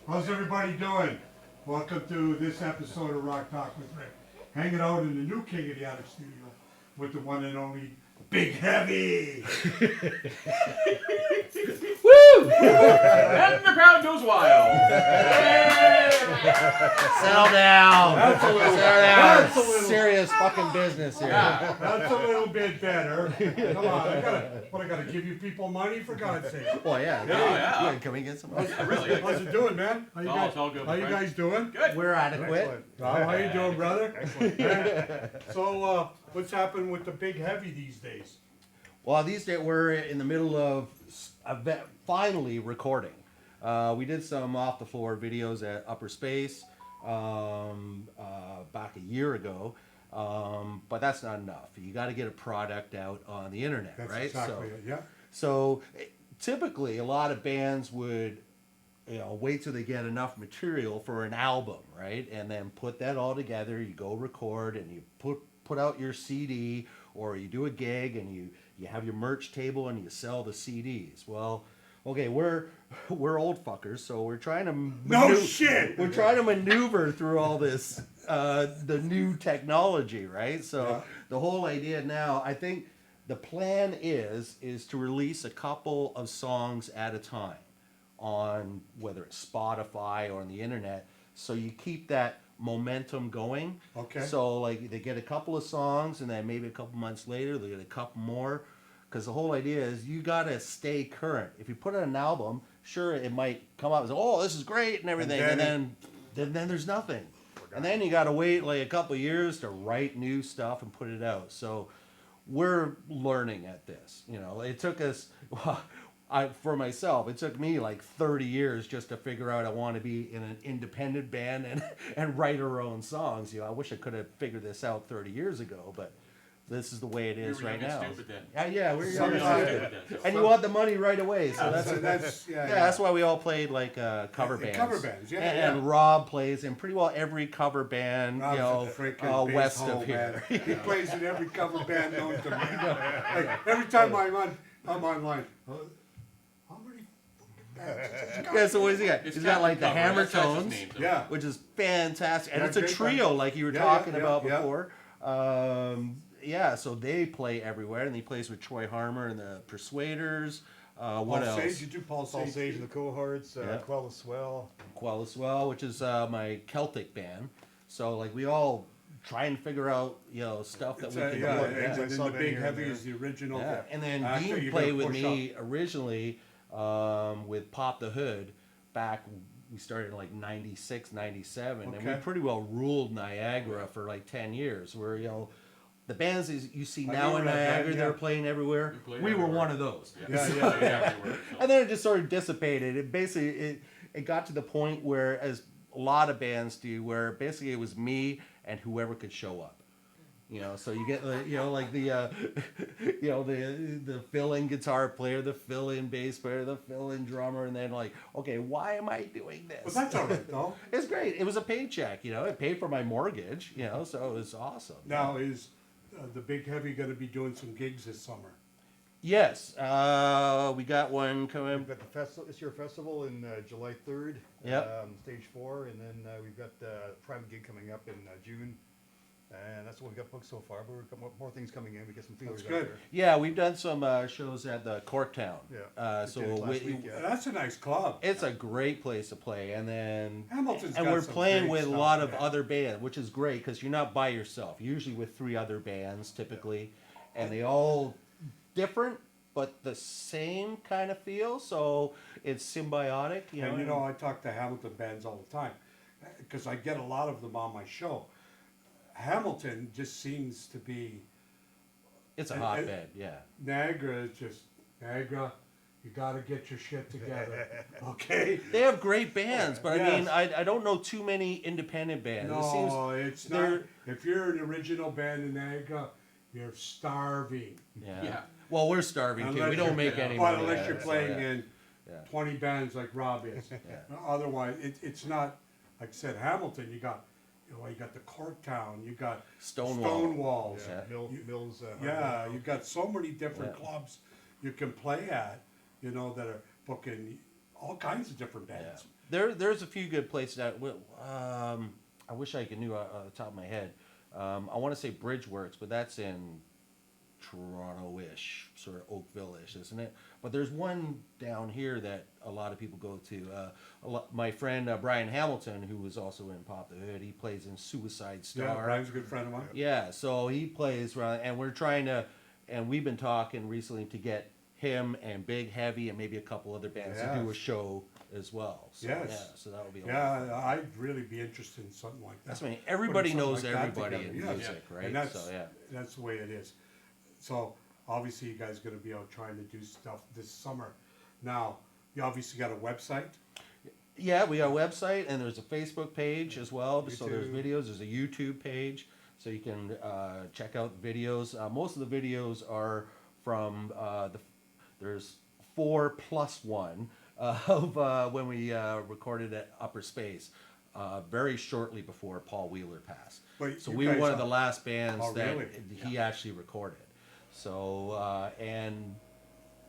How's everybody doing? Welcome to this episode of Rock Talk with Rick. Hanging out in the new King of the Attic studio with the one and only Big Heavy. Woo! And the crowd goes wild. Settle down. That's a little, Settle down. Serious fucking business here. Yeah. that's a little bit better. Come on, I gotta give you people money for God's sake. Well, yeah. Yeah. Can we get some? Really? How's it doing, man? How you guys, It's all good, how you my guys doing? Good. We're adequate. How you doing, brother? Excellent. So, what's happening with the Big Heavy these days? Well, these days we're in the middle of finally recording. We did some off the floor videos at Upper Space back a year ago, but that's not enough. You got to get a product out on the internet, That's right? exactly it, yeah. So typically, a lot of bands would, wait till they get enough material for an album, right? And then put that all together. You go record and you put out your CD, or you do a gig and you have your merch table and you sell the CDs. Well, okay, we're old fuckers, so we're trying to we're trying to maneuver through all this the new technology, right? So the whole idea now, I think the plan is to release a couple of songs at a time on whether it's Spotify or on the internet, so you keep that momentum going. Okay. So like they get a couple of songs, and then maybe a couple months later they get a couple more, because the whole idea is you gotta stay current. If you put out an album, sure, it might come out as, oh, this is great and everything, and then there's nothing, and then you gotta wait like a couple of years to write new stuff and put it out. So we're learning at this. It took us. For myself, it took me like 30 years just to figure out I want to be in an independent band and write our own songs. I wish I could have figured this out 30 years ago, but this is the way it is right now. Stupid then. Yeah, we're young and Sometimes- stupid. And you want the money right away, so that's that's why we all played like cover bands. Cover bands, yeah, And Rob plays in pretty well every cover band, west of here. He plays in every cover band known to me. Like, every time I'm online. How many bands? Yeah, so what does he got? It's He's got like the Captain hammer Cover, that's his tones, name, so. Yeah. which is fantastic, and Yeah, it's a great trio band. like you were Yeah, talking yeah, about yeah. before. So they play everywhere, and he plays with Troy Harmer and the Persuaders. What else? Sage, you do Paul Paul Sage. Sage and the Cohorts, Yeah. Quell the Swell. Quell as well, which is my Celtic band. So like we all try and figure out stuff that It's we a- can yeah, work. and Yeah. then the Sub in Big here Heavy and is the original. Yeah. And then actor Dean you played gotta with push me originally with Pop the Hood back. We started in like 96, 97, and we Okay. pretty well ruled Niagara for like 10 years. Where the bands you see I now in remember that Niagara, band, they're yeah. played everywhere. We played We were everywhere. one of those. Yeah, Play yeah. everywhere, so. And then it just sort of dissipated. It basically it got to the point where, as a lot of bands do, where basically it was me and whoever could show up. So you get like the the fill-in guitar player, the fill-in bass player, the fill-in drummer, and then like, okay, why am I doing this? Well, that's all right, though. It's great. It was a paycheck, it paid for my mortgage, so it was awesome. Now, is the Big Heavy going to be doing some gigs this summer? Yes, we got one We've coming. got the festival, this year festival in July 3rd, Yep. stage 4, and then we've got the private gig coming up in June. And that's what we've got booked so far, but we've got more things coming in. We get some feelers That's good. out there. Yeah, we've done some shows at the Corktown. Yeah, we So did it last week, yeah. That's a nice club. it's a great place to play, and then Hamilton's and got we're some playing great with a stuff, lot of yeah. other bands, which is great because you're not by yourself. Usually with 3 other bands typically, and they all different but the same kind of feel. So it's symbiotic. And I talk to Hamilton bands all the time because I get a lot of them on my show. Hamilton just seems to be it's a and- hotbed. Yeah. Niagara is just Niagara. You got to get your shit together, okay? They have great bands, but I Yes. mean, I don't know too many independent bands. It seems No, it's not. they're- If you're an original band in Niagara, you're starving. yeah. Yeah. Well, we're starving too. We don't you're- make any well, money. unless at you're it, so, playing yeah. in Yeah. 20 bands like Rob is. Otherwise, it's not. Like I said, Hamilton. You got the Corktown. You got Stonewall. Stonewalls. Yeah. Mills. Yeah, you got so many different Yeah. clubs you can play at. That are booking all kinds of different bands. There's a few good places that. I wish I could knew on the top of my head. I want to say Bridgeworks, but that's in Toronto-ish, sort of Oakville-ish, isn't it? But there's one down here that a lot of people go to. My friend Brian Hamilton, who was also in Pop the Hood, he plays in Suicide Star. Yeah, Brian's a good friend of mine. Yeah, so he plays around, and we're trying to, and we've been talking recently to get him and Big Heavy and maybe a couple other bands to do a Yes. show as well. So, Yes. Yeah, so that would be. Yeah, I'd really be interested in something like that. That's I mean, everybody Putting something knows like that everybody in together, yeah. music, right? And that's, So yeah. that's the way it is. So obviously you guys are gonna be out trying to do stuff this summer. Now, you obviously got a website. Yeah, we got a website and there's a Facebook page as well. So there's YouTube. videos. There's a YouTube page, so you can check out videos. Most of the videos are from there's 4+1 of when we recorded at Upper Space, very shortly before Paul Wheeler passed. But So you we were guys one of are- the last bands Oh, that really? he actually recorded. So and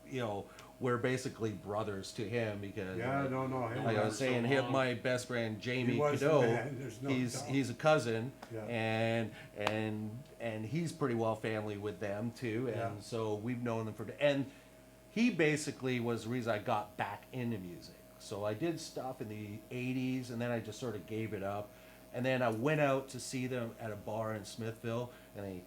you know, we're basically brothers to him because Yeah, no, hey, like I was so saying, long. my best friend Jamie He was the Cadeau, man, there's no doubt. he's a cousin, Yeah. and he's pretty well family with them too, and Yeah. so we've known them and he basically was the reason I got back into music. So I did stuff in the '80s, and then I just sort of gave it up, and then I went out to see them at a bar in Smithville, and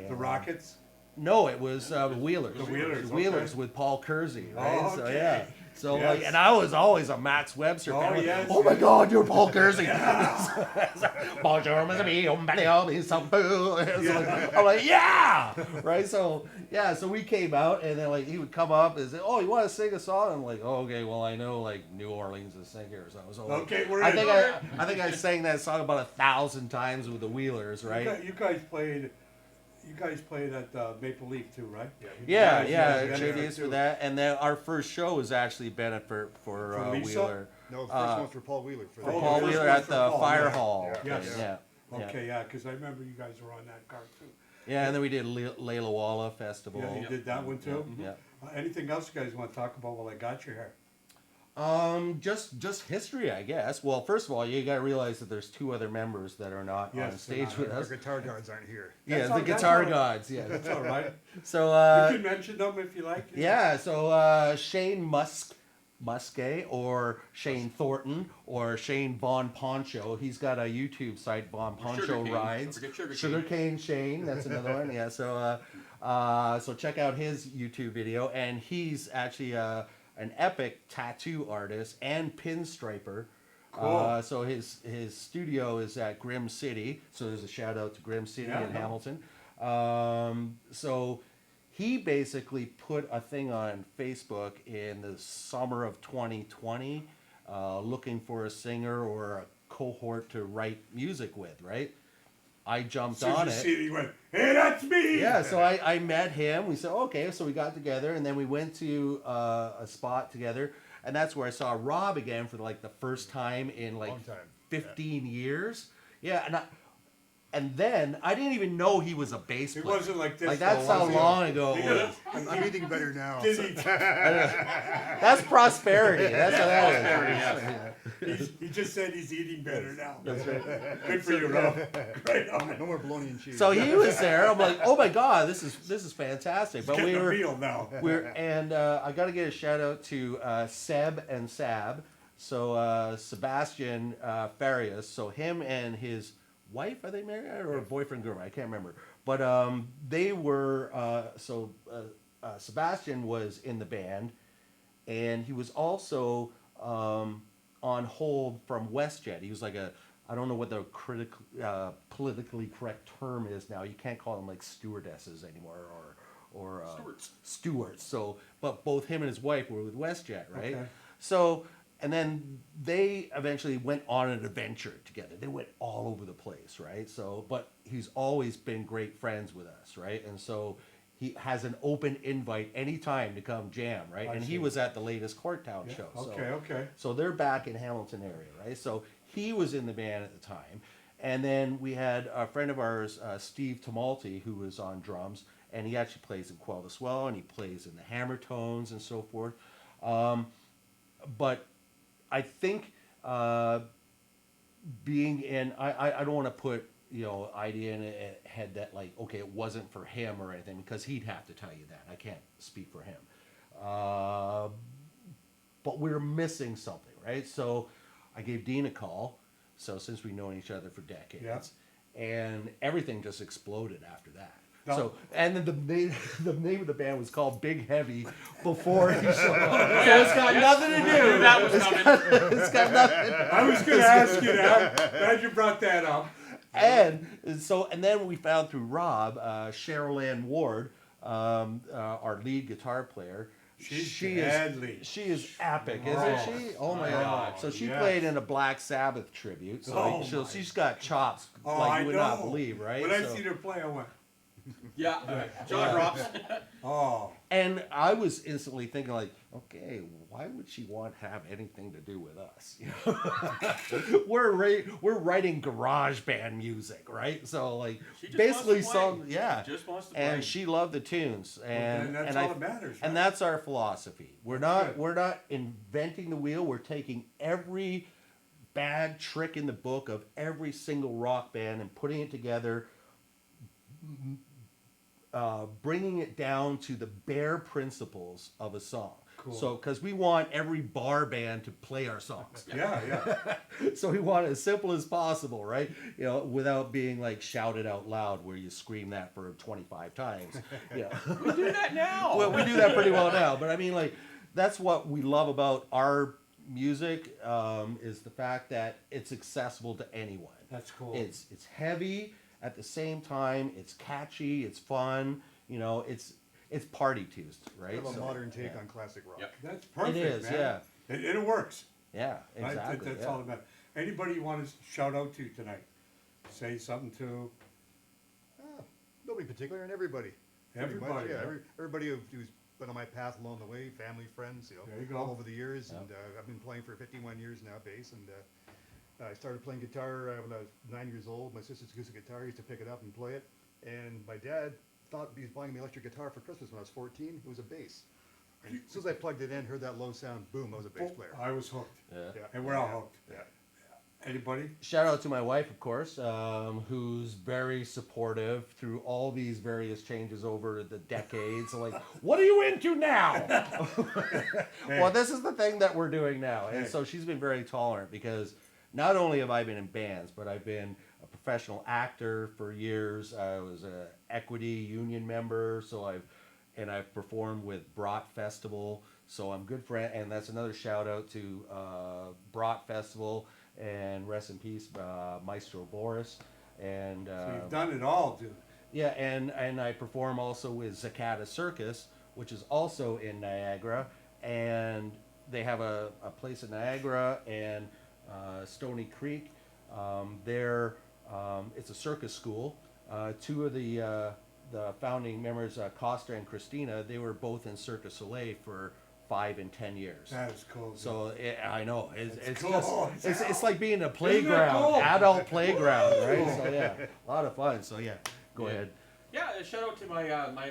The Rockets? no, it was Wheelers. The Wheelers, The Wheelers okay. with Paul Kersey, right? Oh, So okay. yeah. So Yes. like, and I was always a Max Webster Oh, fan. Like, yes, oh my yes. God, you're Paul Kersey. Bonjour, Mr. B, some boo. I'm like, yeah, right. So yeah, so we came out, and then like he would come up and say, "Oh, you want to sing a song?" I'm like, "Oh, okay, well I know like New Orleans is singers." So like, Okay, we're I in. think I think I sang that song about 1,000 times with the Wheelers, right? You guys played at Maple Leaf too, right? Yeah, Yes, yeah, yes, tributes yes, for too. that, and then our first show was actually benefit For for Lisa? Wheeler, No, the first one's for Paul Wheeler. For Oh, the Paul the first Wheeler one's at for the Paul, Fire yeah. Hall. Yeah. thing, Yes. yeah, Okay, yeah, because I remember you guys were on that card too. yeah, and then we did Layla Walla Festival. Yeah, you did that one too? Yeah. Anything else you guys want to talk about while I got you here? Just history, I guess. Well, first of all, you got to realize that there's two other members that are not Yes, on they're stage not with Our us. guitar gods aren't here. Yeah, That's the all- that's guitar all- gods. Yeah. That's all right. So You can mention them if you like. yeah, so Shane Musque or Shane Thornton or Shane Von Poncho. He's got a YouTube site, Von Poncho Sugarcane. Rides. Don't forget Sugarcane Shane, that's another one. Yeah, so so check out his YouTube video, and he's actually an epic tattoo artist and pinstriper. Cool. So his studio is at Grim City. So there's a shout out to Grim City Yeah. in Hamilton. So he basically put a thing on Facebook in the summer of 2020, looking for a singer or a cohort to write music with. Right? I jumped As soon on as it. you see it, you went, hey, that's me! Yeah, so I met him. We said, okay, so we got together, and then we went to a spot together, and that's where I saw Rob again for like the first time in like Long time. 15 years. Yeah, and then I didn't even know he was a bass It player. wasn't like this. Like that's though, how was it? long ago it was. I'm eating better now. Did he? That's prosperity. That's what that is. He just said he's eating better now. That's right. Good for you, Rob. Right on. No more bologna and cheese. So he was there. I'm like, oh my god, this is fantastic. But Getting we a were. meal now. I got to get a shout out to Seb and Sab. So Sebastian Farias. So him and his wife, are they married or boyfriend girlfriend? I can't remember. But they were. Sebastian was in the band, and he was also on hold from WestJet. He was like I don't know what the politically correct term is now. You can't call them like stewardesses anymore or stewards. So, but both him and his wife were with WestJet, right? Okay. So, and then they eventually went on an adventure together. They went all over the place, right? So, but he's always been great friends with us, right? And so he has an open invite anytime to come jam, right? I And see. he was at the latest Courttown show. So, Okay. so they're back in Hamilton area, right? So he was in the band at the time. And then we had a friend of ours, Steve Tumulty, who was on drums, and he actually plays in Quell the Swell, and he plays in the Hammer Tones and so forth. But I think being in, I don't want to put, idea in a head that like, okay, it wasn't for him or anything, because he'd have to tell you that. I can't speak for him. But we're missing something, right? So I gave Dean a call. So since we've known each other for decades, and everything just exploded after that. No. So, and then the name of the band was called Big Heavy before he showed up. So it's got nothing to do. That was coming. It's got nothing. I was going to ask you that. Glad you brought that up. And then we found through Rob, Cheryl Ann Ward, our lead guitar player. She deadly. is epic, isn't she? Oh my God! So she played in a Black Sabbath tribute. So she's got chops like you would not believe, right? When I seen her play, I went, Yeah, jaw drops. oh. and I was instantly thinking like, okay, why would she want to have anything to do with us? We're writing garage band music, right? So like She just basically wants to play. yeah. She just wants to play. And she loved the tunes, and that's all that matters, right? and that's our philosophy. We're not inventing the wheel. We're taking every bad trick in the book of every single rock band and putting it together, bringing it down to the bare principles of a song. Cool. So, because we want every bar band to play our songs. Yeah. So we want it as simple as possible, right? Without being like shouted out loud where you scream that for 25 times. We do that now. Well, we do that pretty well now, but I mean, like, that's what we love about our music, is the fact that it's accessible to anyone. That's cool. It's heavy at the same time. It's catchy. It's fun. It's party tunes, right? Kind of a modern take on classic rock. Yep. That's perfect, It is, man. yeah. And it works. Yeah, Right? exactly. That's yeah. all about. Anybody you want to shout out to tonight? Say something to Nobody in particular, and everybody. Pretty much, everybody. yeah. huh? Everybody who's been on my path along the way, family, friends, There you go. all over the years. And I've been playing for 51 years now, bass. And I started playing guitar when I was 9 years old. My sister's acoustic guitar, I used to pick it up and play it. And my dad thought he was buying me an electric guitar for Christmas when I was 14. It was a bass. And as soon as I plugged it in, heard that low sound, boom, I was a bass player. I was hooked. Yeah. Yeah. And we're all hooked. Yeah. Anybody? Shout out to my wife, of course, who's very supportive through all these various changes over the decades. Like, what are you into now? Well, this is the thing that we're doing now. And so she's been very tolerant, because not only have I been in bands, but I've been a professional actor for years. I was an equity union member, so I've performed with Brat Festival. So I'm good friend, and that's another shout out to Brat Festival. And rest in peace, Maestro Boris. And So you've done it all, dude. yeah, and I perform also with Zacata Circus, which is also in Niagara, and they have a place in Niagara and Stony Creek. It's a circus school. Two of the founding members, Costa and Christina, they were both in Cirque du Soleil for 5 and 10 years. That is cool. dude. So I know it's cool. just it's like being a playground, cool? adult playground, right? So yeah, a lot of fun. So yeah, go ahead. Yeah, shout out to my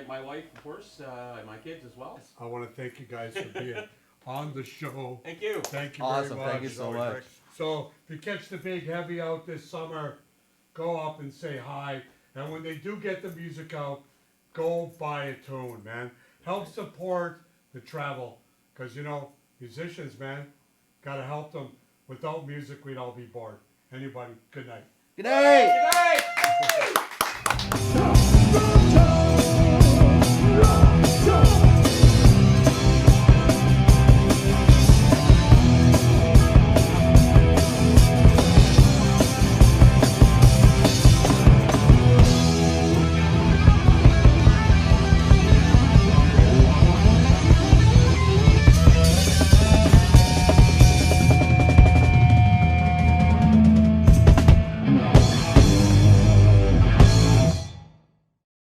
my wife, of course, and my kids as well. I want to thank you guys for being on the show. Thank you. Thank you Awesome, very much. thank you so Always much. great. So if you catch the Big Heavy out this summer, go up and say hi. And when they do get the music out, go buy a tune, man. Help support the travel. Because, musicians, man, got to help them. Without music, we'd all be bored. Anybody, good night. Good night. Good night.